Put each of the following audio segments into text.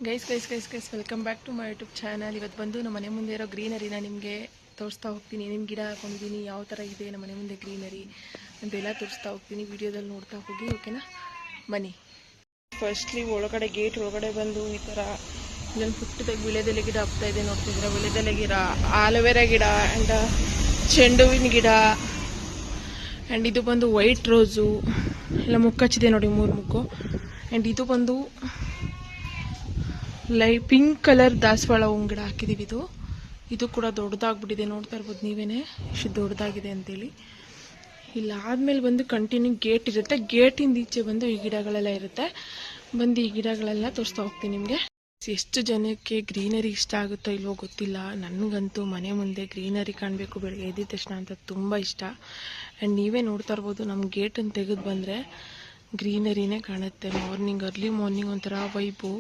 Guys welcome back to my YouTube channel. ಇವತ್ತು ಬಂದು ನಮ್ಮ ಮನೆ ಮುಂದೆ ಇರೋ ಗ್ರೀನರಿನ ನಿಮಗೆ ತೋರಿಸ್ತಾ ಹೋಗ್ತೀನಿ. ಏನೇನು ಗಿಡ ಹಾಕೊಂಡಿದ್ದೀನಿ, ಯಾವ ಥರ ಇದೆ ನಮ್ಮ ಮನೆ ಮುಂದೆ ಗ್ರೀನರಿ ಅಂತೆಲ್ಲ ತೋರಿಸ್ತಾ ಹೋಗ್ತೀನಿ. ವಿಡಿಯೋದಲ್ಲಿ ನೋಡ್ತಾ ಹೋಗಿ, ಓಕೆನಾ? ಬನ್ನಿ. ಫಸ್ಟ್ಲಿ ಒಳಗಡೆ ಗೇಟ್ ಒಳಗಡೆ ಬಂದು ಈ ಥರ ಇಲ್ಲೊಂದು ಪುಟ್ಟದಾಗಿ ವಿಳೆದೆಲೆ ಗಿಡ ಆಗ್ತಾ ಇದೆ, ನೋಡ್ತಿದ್ದೀರಾ? ವಿಳೆದೆಲೆ ಗಿಡ, ಆಲೋವೆರಾ ಗಿಡ ಆ್ಯಂಡ್ ಚೆಂಡುವಿನ ಗಿಡ ಆ್ಯಂಡ್ ಇದು ಬಂದು ವೈಟ್ ರೋಸು ಎಲ್ಲ ಮುಕ್ಕಚ್ಚಿದೆ ನೋಡಿ, 3 ಮುಕ್ಕು. ಆ್ಯಂಡ್ ಇದು ಬಂದು ಪಿಂಕ್ ಕಲರ್ ದಾಸವಾಳ ಹೂವಿನ ಗಿಡ ಹಾಕಿದ್ದೀವಿ. ಇದು ಕೂಡ ದೊಡ್ಡದಾಗ್ಬಿಟ್ಟಿದೆ, ನೋಡ್ತಾ ಇರ್ಬೋದು ನೀವೇನೆ ಎಷ್ಟು ದೊಡ್ಡದಾಗಿದೆ ಅಂತೇಳಿ. ಇಲ್ಲಾದ್ಮೇಲೆ ಬಂದು ಕಂಟಿನ್ಯೂ ಗೇಟ್ ಇರುತ್ತೆ, ಗೇಟಿಂದ ಈಚೆ ಬಂದು ಈ ಗಿಡಗಳೆಲ್ಲ ಇರುತ್ತೆ. ಬಂದು ಈ ಗಿಡಗಳೆಲ್ಲ ತೋರಿಸ್ತಾ ಹೋಗ್ತೀನಿ ನಿಮಗೆ. ಎಷ್ಟು ಜನಕ್ಕೆ ಗ್ರೀನರಿ ಇಷ್ಟ ಆಗುತ್ತೋ ಇಲ್ವೋ ಗೊತ್ತಿಲ್ಲ, ನನಗಂತೂ ಮನೆ ಮುಂದೆ ಗ್ರೀನರಿ ಕಾಣಬೇಕು ಬೆಳಗ್ಗೆ ಎದ್ದ ತಕ್ಷಣ ಅಂತ ತುಂಬ ಇಷ್ಟ. ಆ್ಯಂಡ್ ನೀವೇ ನೋಡ್ತಾ ಇರ್ಬೋದು, ನಮ್ಮ ಗೇಟನ್ನು ತೆಗೆದು ಬಂದರೆ ಗ್ರೀನರಿನೇ ಕಾಣುತ್ತೆ. ಅರ್ಲಿ ಮಾರ್ನಿಂಗ್ ಒಂಥರ ವೈಬು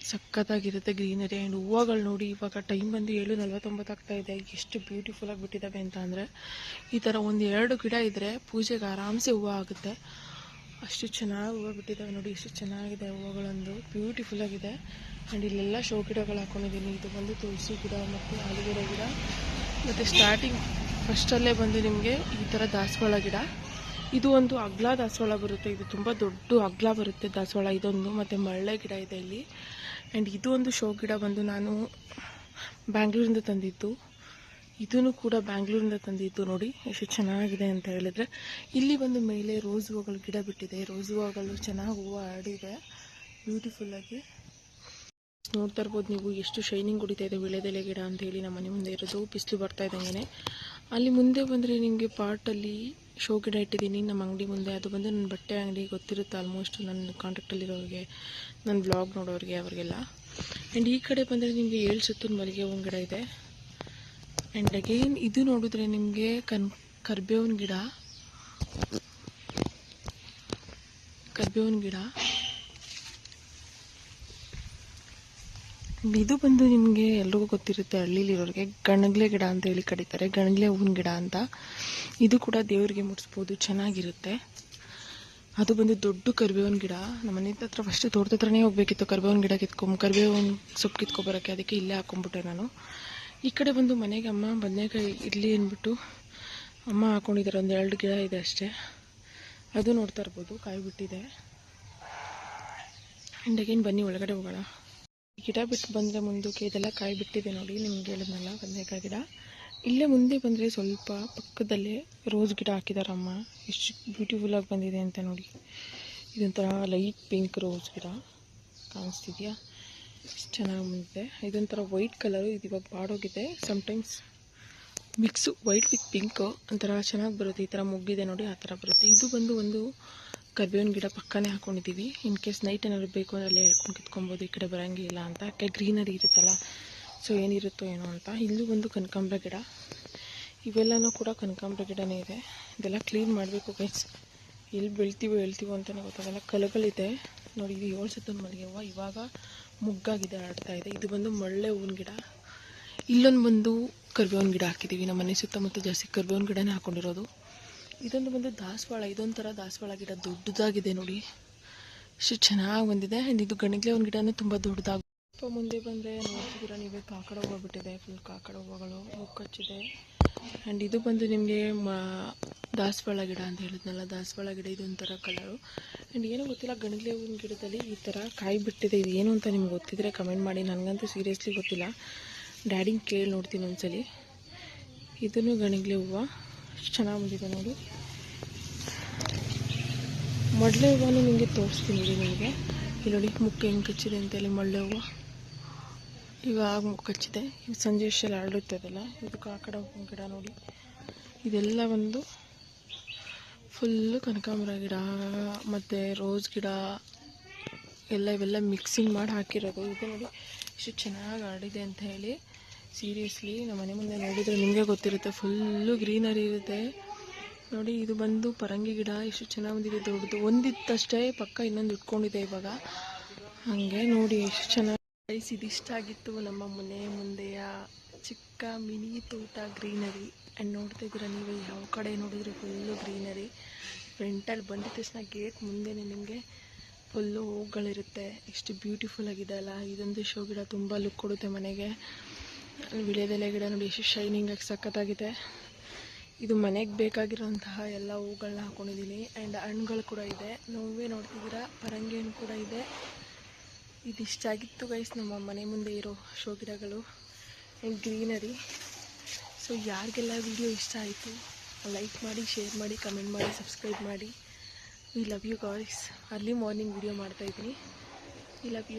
ಸಖತ್ತಾಗಿರುತ್ತೆ ಗ್ರೀನರಿ. ಆ್ಯಂಡ್ ಹೂವುಗಳು ನೋಡಿ, ಇವಾಗ ಟೈಮ್ ಬಂದು 7:49 ಆಗ್ತಾ ಇದೆ. ಎಷ್ಟು ಬ್ಯೂಟಿಫುಲ್ ಆಗಿಬಿಟ್ಟಿದ್ದಾವೆ ಅಂತ ಅಂದರೆ, ಈ ಥರ 1-2 ಗಿಡ ಇದ್ದರೆ ಪೂಜೆಗೆ ಆರಾಮ್ಸೆ ಹೂವು ಆಗುತ್ತೆ. ಅಷ್ಟು ಚೆನ್ನಾಗಿ ಹೂವು ಬಿಟ್ಟಿದ್ದಾವೆ ನೋಡಿ, ಎಷ್ಟು ಚೆನ್ನಾಗಿದೆ ಹೂವುಗಳೊಂದು, ಬ್ಯೂಟಿಫುಲ್ ಆಗಿದೆ. ಆ್ಯಂಡ್ ಇಲ್ಲೆಲ್ಲ ಶೋ ಗಿಡಗಳು ಹಾಕೊಂಡಿದ್ದೀನಿ. ಇದು ಬಂದು ತುಳಸಿ ಗಿಡ ಮತ್ತು ಆಲೂಗೆರೆ ಗಿಡ, ಮತ್ತು ಸ್ಟಾರ್ಟಿಂಗ್ ಫಸ್ಟಲ್ಲೇ ಬಂದು ನಿಮಗೆ ಈ ಥರ ದಾಸವಾಳ ಗಿಡ. ಇದು ಒಂದು ಅಗ್ಲ ದಾಸವಾಳ ಬರುತ್ತೆ, ಇದು ತುಂಬ ದೊಡ್ಡ ಅಗ್ಲ ಬರುತ್ತೆ ದಾಸವಾಳ ಇದೊಂದು. ಮತ್ತು ಮಳ್ಳೆ ಗಿಡ ಇದೆ ಇಲ್ಲಿ. ಆ್ಯಂಡ್ ಇದು ಒಂದು ಶೋ ಗಿಡ ಬಂದು ನಾನು ಬ್ಯಾಂಗ್ಳೂರಿಂದ ತಂದಿದ್ದು. ಇದೂ ಕೂಡ ಬ್ಯಾಂಗ್ಳೂರಿಂದ ತಂದಿದ್ದು. ನೋಡಿ ಎಷ್ಟು ಚೆನ್ನಾಗಿದೆ ಅಂತ ಹೇಳಿದ್ರೆ. ಇಲ್ಲಿ ಬಂದು ಮೇಲೆ ರೋಸ್ ಹೂವುಗಳು ಗಿಡ ಬಿಟ್ಟಿದೆ, ರೋಸ್ ಹೂವುಗಳು ಚೆನ್ನಾಗಿ ಹೂವು ಆಡಿದೆ ಬ್ಯೂಟಿಫುಲ್ಲಾಗಿ. ನೋಡ್ತಾ ಇರ್ಬೋದು ನೀವು ಎಷ್ಟು ಶೈನಿಂಗ್ ಹೊಡಿತಾ ಇದೆ ವಿಳೆದೆಲೆ ಗಿಡ ಅಂತ ಹೇಳಿ. ನಮ್ಮ ಮನೆ ಮುಂದೆ ಇರೋದು, ಬಿಸಿಲು ಬರ್ತಾ ಇದ್ದಂಗೆ. ಅಲ್ಲಿ ಮುಂದೆ ಬಂದರೆ ನಿಮಗೆ ಪಾಟಲ್ಲಿ ಶೋ ಗಿಡ ಇಟ್ಟಿದ್ದೀನಿ ನಮ್ಮ ಅಂಗಡಿ ಮುಂದೆ. ಅದು ಬಂದು ನನ್ನ ಬಟ್ಟೆ ಅಂಗಡಿ, ಗೊತ್ತಿರುತ್ತೆ ಆಲ್ಮೋಸ್ಟ್ ನನ್ನ ಕಾಂಟ್ಯಾಕ್ಟಲ್ಲಿರೋರಿಗೆ, ನನ್ನ ಬ್ಲಾಗ್ ನೋಡೋರಿಗೆ ಅವ್ರಿಗೆಲ್ಲ. ಆ್ಯಂಡ್ ಈ ಕಡೆ ಬಂದರೆ ನಿಮಗೆ 7 ಸುತ್ತಿನ ಮಲ್ಲಿಗೆ ಹೂವಿನ ಗಿಡ ಇದೆ. ಆ್ಯಂಡ್ ಅಗೇನ್ ಇದು ನೋಡಿದ್ರೆ ನಿಮಗೆ ಕರ್ಬೇವಿನ ಗಿಡ. ಇದು ಬಂದು ನಿಮಗೆ ಎಲ್ರಿಗೂ ಗೊತ್ತಿರುತ್ತೆ, ಹಳ್ಳಿಲಿರೋರಿಗೆ ಗಣಗ್ಲೆ ಗಿಡ ಅಂತ ಹೇಳಿ ಕರೀತಾರೆ, ಗಣಗ್ಲೆ ಹೂವಿನ ಗಿಡ ಅಂತ. ಇದು ಕೂಡ ದೇವರಿಗೆ ಮುಡಿಸ್ಬೋದು, ಚೆನ್ನಾಗಿರುತ್ತೆ. ಅದು ಬಂದು ದೊಡ್ಡ ಕರಿಬೇವಿನ ಗಿಡ. ನಮ್ಮ ಮನೆ ಹತ್ರ ಫಸ್ಟ್ ತೋಟದ ಹತ್ರನೇ ಹೋಗಬೇಕಿತ್ತು ಕರಿಬೇವಿನ ಗಿಡ ಕರಿಬೇವಿನ ಸೊಪ್ಪು ಕಿತ್ಕೊಬರೋಕ್ಕೆ, ಅದಕ್ಕೆ ಇಲ್ಲೇ ಹಾಕೊಂಡ್ಬಿಟ್ಟೆ ನಾನು. ಈ ಕಡೆ ಬಂದು ಮನೆಗೆ ಅಮ್ಮ ಬದನೆಕಾಯಿ ಇಡ್ಲಿ ಅಂದ್ಬಿಟ್ಟು ಅಮ್ಮ ಹಾಕೊಂಡಿದ್ದಾರೆ. 1-2 ಗಿಡ ಇದೆ ಅಷ್ಟೇ. ಅದು ನೋಡ್ತಾ ಇರ್ಬೋದು, ಕಾಯಿ ಬಿಟ್ಟಿದೆ. ಆ್ಯಂಡ್ ಅಗೇನ್ ಬನ್ನಿ ಒಳಗಡೆ ಹೋಗೋಣ. ಗಿಡ ಬಿಟ್ಟು ಬಂದರೆ ಮುಂದಕ್ಕೆ ಇದೆಲ್ಲ ಕಾಯಿ ಬಿಟ್ಟಿದೆ ನೋಡಿ, ನಿಮ್ಗೆ ಹೇಳಿದ್ನಲ್ಲ ಬದನೆಕಾಯಿ ಗಿಡ. ಇಲ್ಲೇ ಮುಂದೆ ಬಂದರೆ ಸ್ವಲ್ಪ ಪಕ್ಕದಲ್ಲೇ ರೋಸ್ ಗಿಡ ಹಾಕಿದಾರಮ್ಮ, ಎಷ್ಟು ಬ್ಯೂಟಿಫುಲ್ಲಾಗಿ ಬಂದಿದೆ ಅಂತ ನೋಡಿ. ಇದೊಂಥರ ಲೈಟ್ ಪಿಂಕ್ ರೋಸ್ ಗಿಡ ಕಾಣಿಸ್ತಿದೆಯಾ, ಎಷ್ಟು ಚೆನ್ನಾಗಿ ಬಂದಿದೆ. ಇದೊಂಥರ ವೈಟ್ ಕಲರು, ಇದು ಇವಾಗ ಬಾಡೋಗಿದೆ. Sometimes mix white with pink ಒಂಥರ ಚೆನ್ನಾಗಿ ಬರುತ್ತೆ. ಈ ಥರ ಮುಗ್ಗಿದೆ ನೋಡಿ, ಆ ಥರ ಬರುತ್ತೆ. ಇದು ಬಂದು ಒಂದು ಕರ್ಬೇವಿನ ಗಿಡ ಪಕ್ಕನೇ ಹಾಕೊಂಡಿದ್ದೀವಿ. ಇನ್ ಕೇಸ್ ನೈಟ್ ಏನಾದ್ರು ಬೇಕು ಅಂದರೆ ಅಲ್ಲೇ ಹೇಳ್ಕೊಂಡು ಕಿತ್ಕೊಬೋದು, ಈ ಕಡೆ ಬರೋಂಗಿಲ್ಲ ಅಂತ. ಯಾಕೆ ಗ್ರೀನರಿ ಇರುತ್ತಲ್ಲ, ಸೊ ಏನಿರುತ್ತೋ ಏನೋ ಅಂತ. ಇಲ್ಲೂ ಒಂದು ಕನಕಾಂಬರ ಗಿಡ, ಇವೆಲ್ಲನೂ ಕೂಡ ಕನಕಾಂಬರ ಗಿಡನೇ ಇದೆ. ಇದೆಲ್ಲ ಕ್ಲೀನ್ ಮಾಡಬೇಕು ಗೈಸ್, ಎಲ್ಲಿ ಹೇಳ್ತೀವೋ ಅಂತಲೇ ಗೊತ್ತಾಗಲ್ಲ. ಕಲಗಳಿದೆ ನೋಡಿ. ಇದು 7 ಸುತ್ತಿನ ಮಲ್ಲಿಗೆ ಹೂವು, ಇವಾಗ ಮುಗ್ಗಾಗಿದೆ, ಆಡ್ತಾ ಇದೆ. ಇದು ಬಂದು ಮಳ್ಳೆ ಹೂವಿನ ಗಿಡ. ಇಲ್ಲೊಂದು ಬಂದು ಕರ್ಬೇವಿನ ಗಿಡ ಹಾಕಿದ್ದೀವಿ. ನಮ್ಮ ಮನೆ ಸುತ್ತಮುತ್ತ ಜಾಸ್ತಿ ಕರ್ಬೇವಿನ ಗಿಡನೇ ಹಾಕೊಂಡಿರೋದು. ಇದೊಂದು ಬಂದು ದಾಸವಾಳ, ಇದೊಂಥರ ದಾಸವಾಳ ಗಿಡ, ದೊಡ್ಡದಾಗಿದೆ ನೋಡಿ, ಎಷ್ಟು ಚೆನ್ನಾಗಿ ಬಂದಿದೆ. ಆ್ಯಂಡ್ ಇದು ಗಣಗ್ಲೆ ಒಂದು ಗಿಡನೂ ತುಂಬ ದೊಡ್ಡದಾಗಿ. ಸ್ವಲ್ಪ ಮುಂದೆ ಬಂದರೆ ನೋಡ್ತಿದ್ದೀರಾ ನೀವೇ, ಕಾಕಡ ಹೂವು ಬಿಟ್ಟಿದೆ, ಫುಲ್ ಕಾಕಡ ಹೂವುಗಳು ಮುಕ್ಕಚ್ಚಿದೆ. ಆ್ಯಂಡ್ ಇದು ಬಂದು ನಿಮಗೆ ದಾಸವಾಳ ಗಿಡ ಅಂತ ಹೇಳಿದ್ನಲ್ಲ, ದಾಸವಾಳ ಗಿಡ. ಇದೊಂಥರ ಕಲರು. ಆ್ಯಂಡ್ ಏನೋ ಗೊತ್ತಿಲ್ಲ, ಗಣಗ್ಲೆ ಹೂವಿನ ಗಿಡದಲ್ಲಿ ಈ ಥರ ಕಾಯಿ ಬಿಟ್ಟಿದೆ. ಇದು ಏನು ಅಂತ ನಿಮ್ಗೆ ಗೊತ್ತಿದ್ರೆ ಕಮೆಂಟ್ ಮಾಡಿ, ನನಗಂತೂ ಸೀರಿಯಸ್ಲಿ ಗೊತ್ತಿಲ್ಲ. ಡ್ಯಾಡಿಂಗೆ ಕೇಳಿ ನೋಡ್ತೀನಿ ಒಂದ್ಸಲಿ. ಇದನ್ನು ಗಣಗ್ಲೆ ಹೂವು ಎಷ್ಟು ಚೆನ್ನಾಗಿ ಬಂದಿದೆ ನೋಡಿ. ಮಳ್ಳೆ ಹೂವನ್ನು ನಿಮಗೆ ತೋರಿಸ್ತೀನಿ ನಿಮಗೆ. ಇಲ್ಲಿ ನೋಡಿ ಮುಕ್ಕೆ ಹೆಂಗೆ ಕಚ್ಚಿದೆ ಅಂತೇಳಿ. ಮಳ್ಳೆ ಹೂವು ಇವಾಗ ಮುಕ್ಕಚ್ಚಿದೆ, ಈಗ ಸಂಜೆ ಅಷ್ಟೆಲ್ಲ ಹರಡುತ್ತದಲ್ಲ. ಇದು ಕಾಕಡ ಹೂವಿನ ಗಿಡ ನೋಡಿ. ಇದೆಲ್ಲ ಒಂದು ಫುಲ್ಲು ಕನಕಾಂಬರ ಗಿಡ ಮತ್ತು ರೋಸ್ ಗಿಡ ಇವೆಲ್ಲ ಮಿಕ್ಸಿಂಗ್ ಮಾಡಿ ಹಾಕಿರೋದು. ಇದು ನೋಡಿ ಎಷ್ಟು ಚೆನ್ನಾಗಿ ಹರಡಿದೆ ಅಂತ ಹೇಳಿ. ಸೀರಿಯಸ್ಲಿ ನಮ್ಮ ಮನೆ ಮುಂದೆ ನೋಡಿದರೆ ನಿಮಗೆ ಗೊತ್ತಿರುತ್ತೆ, ಫುಲ್ಲು ಗ್ರೀನರಿ ಇರುತ್ತೆ ನೋಡಿ. ಇದು ಬಂದು ಪರಂಗಿ ಗಿಡ, ಎಷ್ಟು ಚೆನ್ನಾಗಿ ಬಂದಿದೆ, ದೊಡ್ಡದು. ಒಂದಿತ್ತಷ್ಟೇ, ಪಕ್ಕ ಇನ್ನೊಂದು ಇಟ್ಕೊಂಡಿದೆ ಇವಾಗ. ಹಾಗೆ ನೋಡಿ ಎಷ್ಟು ಚೆನ್ನಾಗಿ. ಇದಿಷ್ಟ ಆಗಿತ್ತು ನಮ್ಮ ಮನೆ ಮುಂದೆಯ ಚಿಕ್ಕ ಮಿನಿ ತೋಟ, ಗ್ರೀನರಿ. ಆ್ಯಂಡ್ ನೋಡ್ತಾ ಇದ್ದೀರಾ ನೀವು, ಯಾವ ಕಡೆ ನೋಡಿದ್ರು ಫುಲ್ಲು ಗ್ರೀನರಿ. ಫ್ರಂಟಲ್ಲಿ ಬಂದಿದ ತಕ್ಷಣ ಗೇಟ್ ಮುಂದೆನೇ ನಿಮಗೆ ಫುಲ್ಲು ಹೂಗಳಿರುತ್ತೆ. ಎಷ್ಟು ಬ್ಯೂಟಿಫುಲ್ ಆಗಿದೆ ಅಲ್ಲ. ಇದೊಂದು ಶೋ ಗಿಡ ತುಂಬ ಲುಕ್ ಕೊಡುತ್ತೆ ಮನೆಗೆ. ವಿಳೆದೆಲೆ ಗಿಡ ನೋಡಿ ಎಷ್ಟು ಶೈನಿಂಗ್ ಆಗಿ ಸಖತ್ತಾಗಿದೆ. ಇದು ಮನೆಗೆ ಬೇಕಾಗಿರೋಂತಹ ಎಲ್ಲ ಹೂಗಳನ್ನ ಹಾಕೊಂಡಿದ್ದೀನಿ. ಆ್ಯಂಡ್ ಹಣ್ಣುಗಳು ಕೂಡ ಇದೆ, ನೋವೇ ನೋಡ್ತಿದ್ದೀರಾ. ಪರಂಗಿ ಹಣ್ಣು ಕೂಡ ಇದೆ. ಇದಿಷ್ಟಾಗಿತ್ತು ಗೈಸ್ ನಮ್ಮ ಮನೆ ಮುಂದೆ ಇರೋ ಶೋ ಗಿಡಗಳು ಆ್ಯಂಡ್ ಗ್ರೀನರಿ. ಸೊ ಯಾರಿಗೆಲ್ಲ ವಿಡಿಯೋ ಇಷ್ಟ ಆಯಿತು ಲೈಕ್ ಮಾಡಿ, ಶೇರ್ ಮಾಡಿ, ಕಮೆಂಟ್ ಮಾಡಿ, ಸಬ್ಸ್ಕ್ರೈಬ್ ಮಾಡಿ. We love you guys. Early morning video ಮಾಡ್ತಾಯಿದ್ದೀನಿ. We love you.